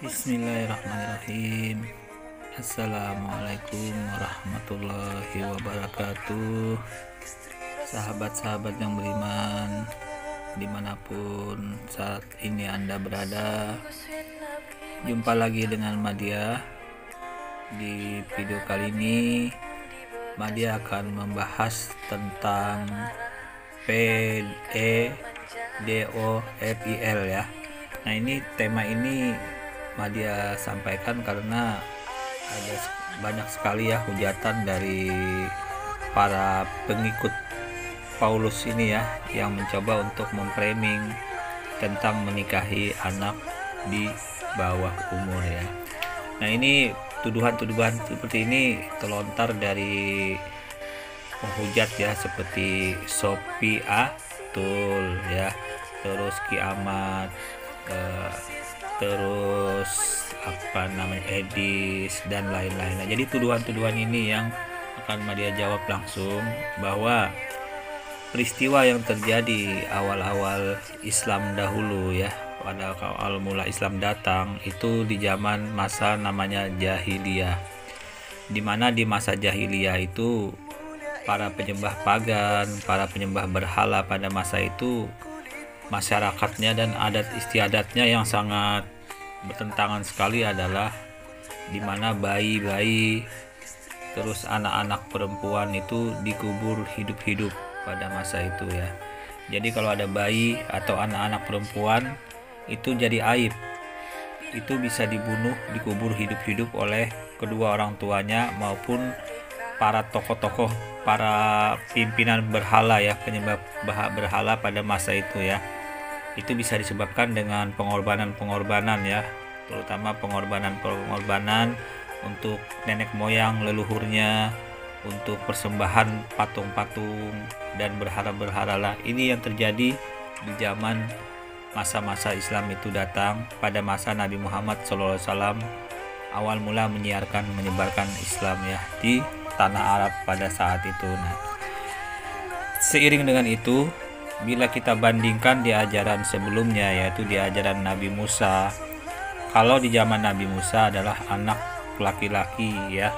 Bismillahirrahmanirrahim. Assalamualaikum warahmatullahi wabarakatuh. Sahabat-sahabat yang beriman, dimanapun saat ini Anda berada, jumpa lagi dengan Madia. Di video kali ini Madia akan membahas tentang PEDOFIL ya. Nah, ini tema ini Madia sampaikan karena ada banyak sekali ya hujatan dari para pengikut Paulus ini ya, yang mencoba untuk memframing tentang menikahi anak di bawah umur ya. Nah, ini tuduhan-tuduhan seperti ini terlontar dari penghujat ya, seperti Sophie Atul ya, terus Kiamat, terus Edis dan lain-lain. Nah, jadi tuduhan-tuduhan ini yang akan Madia jawab langsung, bahwa peristiwa yang terjadi awal-awal Islam dahulu ya, pada awal mula Islam datang itu di zaman masa namanya jahiliyah, dimana di masa jahiliyah itu para penyembah pagan, para penyembah berhala pada masa itu, masyarakatnya dan adat istiadatnya yang sangat bertentangan sekali adalah dimana bayi-bayi terus anak-anak perempuan itu dikubur hidup-hidup pada masa itu ya. Jadi kalau ada bayi atau anak-anak perempuan itu jadi aib, itu bisa dibunuh, dikubur hidup-hidup oleh kedua orang tuanya maupun para tokoh-tokoh, para pimpinan berhala ya, penyembah berhala pada masa itu ya. Itu bisa disebabkan dengan pengorbanan ya, terutama pengorbanan untuk nenek moyang leluhurnya, untuk persembahan patung-patung dan berhala-berhala lah. Ini yang terjadi di zaman masa-masa Islam itu datang pada masa Nabi Muhammad SAW awal mula menyebarkan Islam ya di tanah Arab pada saat itu. Nah, seiring dengan itu, bila kita bandingkan di ajaran sebelumnya, yaitu di ajaran Nabi Musa, kalau di zaman Nabi Musa adalah anak laki-laki ya,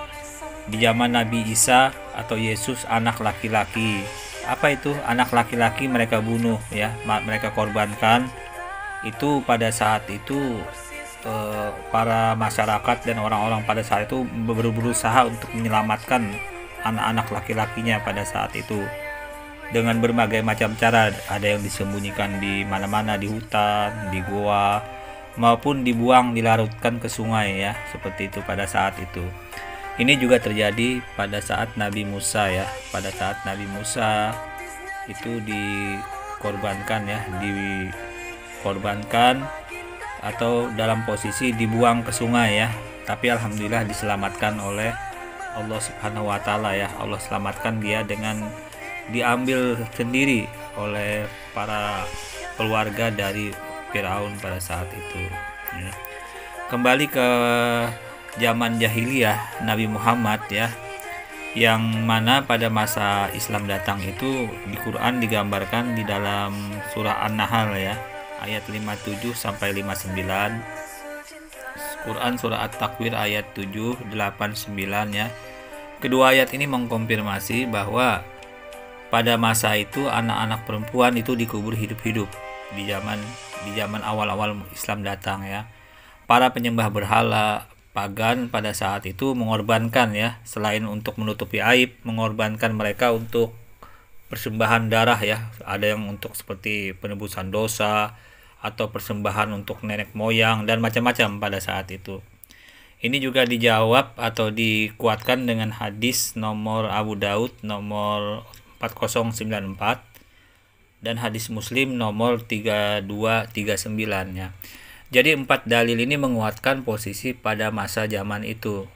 di zaman Nabi Isa atau Yesus anak laki-laki. Apa itu anak laki-laki? Mereka bunuh ya, mereka korbankan. Itu pada saat itu para masyarakat dan orang-orang pada saat itu berusaha untuk menyelamatkan anak-anak laki-lakinya pada saat itu dengan berbagai macam cara. Ada yang disembunyikan di mana-mana, di hutan, di gua, maupun dibuang, dilarutkan ke sungai ya, seperti itu pada saat itu. Ini juga terjadi pada saat Nabi Musa ya. Pada saat Nabi Musa itu dikorbankan ya, dikorbankan atau dalam posisi dibuang ke sungai ya. Tapi alhamdulillah diselamatkan oleh Allah Subhanahu wa taala ya. Allah selamatkan dia dengan diambil sendiri oleh para keluarga dari Firaun pada saat itu ya. Kembali ke zaman jahiliyah Nabi Muhammad ya, yang mana pada masa Islam datang itu di Quran digambarkan di dalam surah An-Nahl ya, ayat 57 sampai 59. Quran surah At-Takwir ayat 7, 8, 9 ya. Kedua ayat ini mengkonfirmasi bahwa pada masa itu anak-anak perempuan itu dikubur hidup-hidup di zaman awal-awal Islam datang ya. Para penyembah berhala pagan pada saat itu mengorbankan ya, selain untuk menutupi aib, mengorbankan mereka untuk persembahan darah ya. Ada yang untuk seperti penebusan dosa atau persembahan untuk nenek moyang dan macam-macam pada saat itu. Ini juga dijawab atau dikuatkan dengan hadis nomor Abu Daud nomor 4094 dan hadis Muslim nomor 3239 ya. Jadi 4 dalil ini menguatkan posisi pada masa zaman itu.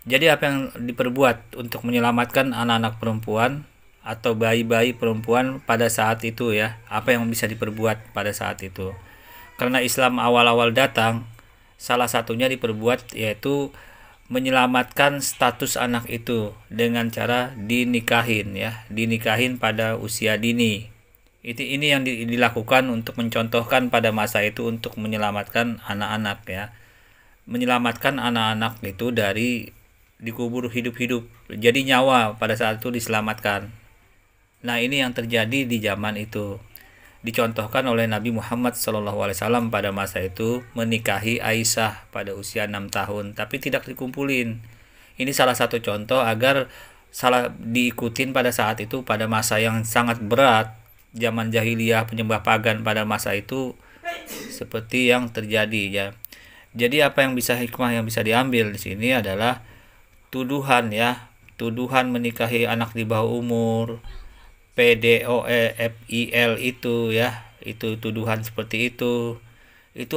Jadi apa yang diperbuat untuk menyelamatkan anak-anak perempuan atau bayi-bayi perempuan pada saat itu ya, apa yang bisa diperbuat pada saat itu? Karena Islam awal-awal datang, salah satunya diperbuat yaitu menyelamatkan status anak itu dengan cara dinikahin ya, dinikahin pada usia dini. Ini yang dilakukan untuk mencontohkan pada masa itu untuk menyelamatkan anak-anak ya. menyelamatkan anak-anak itu dari dikubur hidup-hidup. Jadi nyawa pada saat itu diselamatkan. Nah, ini yang terjadi di zaman itu. Dicontohkan oleh Nabi Muhammad SAW pada masa itu menikahi Aisyah pada usia 6 tahun, tapi tidak dikumpulin. Ini salah satu contoh agar salah diikutin pada saat itu, pada masa yang sangat berat, zaman jahiliyah penyembah pagan pada masa itu, seperti yang terjadi ya. Jadi apa yang bisa hikmah yang bisa diambil di sini adalah tuduhan ya, tuduhan menikahi anak di bawah umur, PDOEFIL itu ya, itu tuduhan seperti itu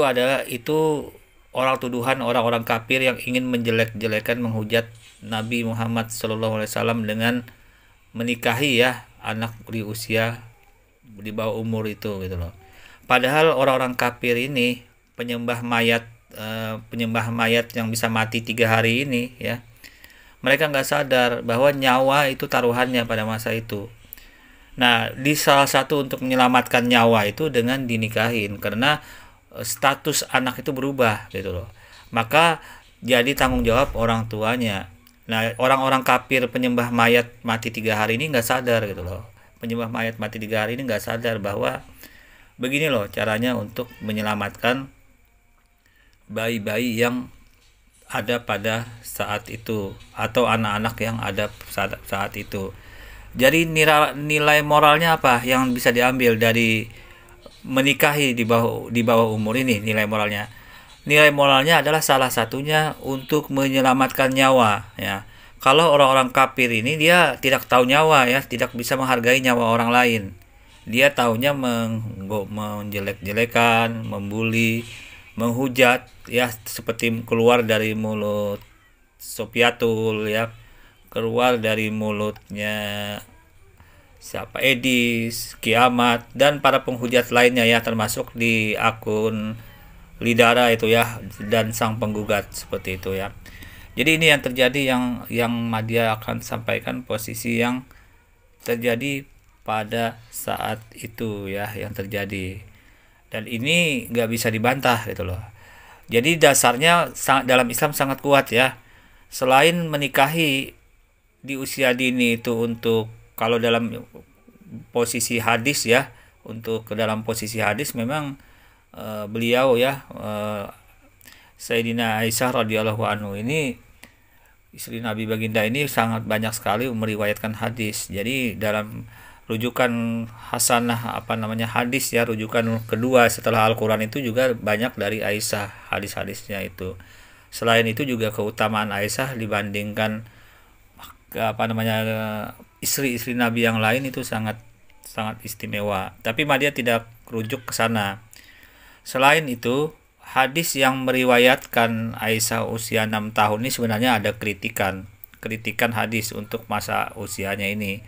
adalah orang tuduhan orang-orang kafir yang ingin menjelek-jelekan, menghujat Nabi Muhammad SAW dengan menikahi ya anak di usia di bawah umur itu gitu loh. Padahal orang-orang kafir ini penyembah mayat yang bisa mati 3 hari ini ya, mereka nggak sadar bahwa nyawa itu taruhannya pada masa itu. Nah, di salah satu untuk menyelamatkan nyawa itu dengan dinikahin, karena status anak itu berubah gitu loh. Maka jadi tanggung jawab orang tuanya. Nah, orang-orang kafir penyembah mayat mati 3 hari ini nggak sadar gitu loh. Penyembah mayat mati 3 hari ini nggak sadar bahwa begini loh caranya untuk menyelamatkan bayi-bayi yang ada pada saat itu atau anak-anak yang ada saat itu. Jadi nilai moralnya apa yang bisa diambil dari menikahi di bawah umur ini? Nilai moralnya adalah salah satunya untuk menyelamatkan nyawa ya. Kalau orang-orang kafir ini dia tidak tahu nyawa ya, tidak bisa menghargai nyawa orang lain. Dia taunya menjelek-jelekan, membuli, menghujat ya, seperti keluar dari mulut Sopiatul ya, keluar dari mulutnya siapa, Edis, Kiamat, dan para penghujat lainnya ya, termasuk di akun Lidara itu ya, dan sang penggugat seperti itu ya. Jadi ini yang terjadi, yang Madya akan sampaikan posisi yang terjadi pada saat itu ya, yang terjadi, dan ini nggak bisa dibantah gitu loh. Jadi dasarnya dalam Islam sangat kuat ya. Selain menikahi di usia dini itu untuk, kalau dalam posisi hadis ya, untuk ke dalam posisi hadis memang beliau ya, Sayyidina Aisyah radhiyallahu anhu ini, istri Nabi Baginda ini, sangat banyak sekali meriwayatkan hadis. Jadi dalam rujukan hasanah hadis ya, rujukan kedua setelah Al-Quran itu juga banyak dari Aisyah hadis-hadisnya itu. Selain itu juga keutamaan Aisyah dibandingkan istri-istri Nabi yang lain itu sangat sangat istimewa. Tapi Madya tidak rujuk ke sana. Selain itu, hadis yang meriwayatkan Aisyah usia 6 tahun ini sebenarnya ada kritikan hadis untuk masa usianya ini.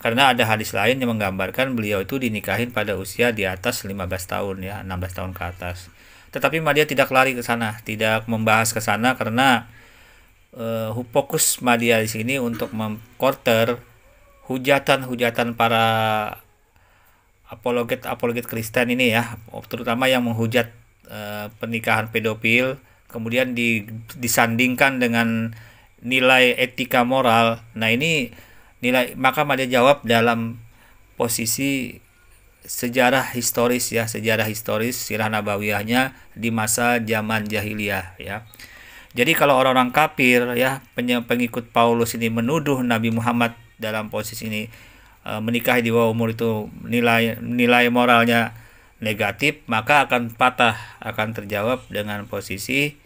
Karena ada hadis lain yang menggambarkan beliau itu dinikahin pada usia di atas 15 tahun ya, 16 tahun ke atas. Tetapi Madya tidak lari ke sana, tidak membahas ke sana, karena fokus Madya di sini untuk mengcounter hujatan-hujatan para apologet Kristen ini ya, terutama yang menghujat pernikahan pedofil, kemudian disandingkan dengan nilai etika moral. Nah, ini maka Madya jawab dalam posisi sejarah historis sirah nabawiyahnya di masa zaman jahiliyah ya. Jadi kalau orang-orang kafir ya, pengikut Paulus ini menuduh Nabi Muhammad dalam posisi ini menikahi di bawah umur itu nilai moralnya negatif, maka akan terjawab dengan posisi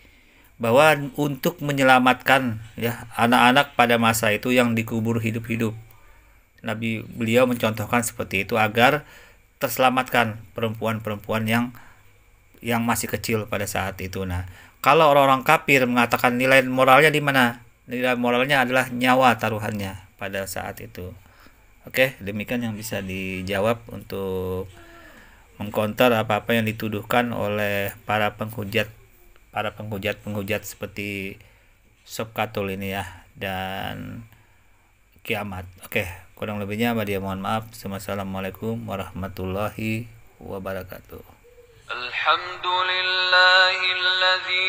bahwa untuk menyelamatkan ya anak-anak pada masa itu yang dikubur hidup-hidup, beliau mencontohkan seperti itu agar terselamatkan perempuan-perempuan yang masih kecil pada saat itu. Nah, kalau orang-orang kafir mengatakan nilai moralnya di mana? Nilai moralnya adalah nyawa taruhannya pada saat itu. Oke, demikian yang bisa dijawab untuk mengkonter apa-apa yang dituduhkan oleh para penghujat seperti Sopiatul ini ya, dan Kiamat. Oke, kurang lebihnya Madya mohon maaf. Wassalamualaikum warahmatullahi wabarakatuh. Alhamdulillahilladzi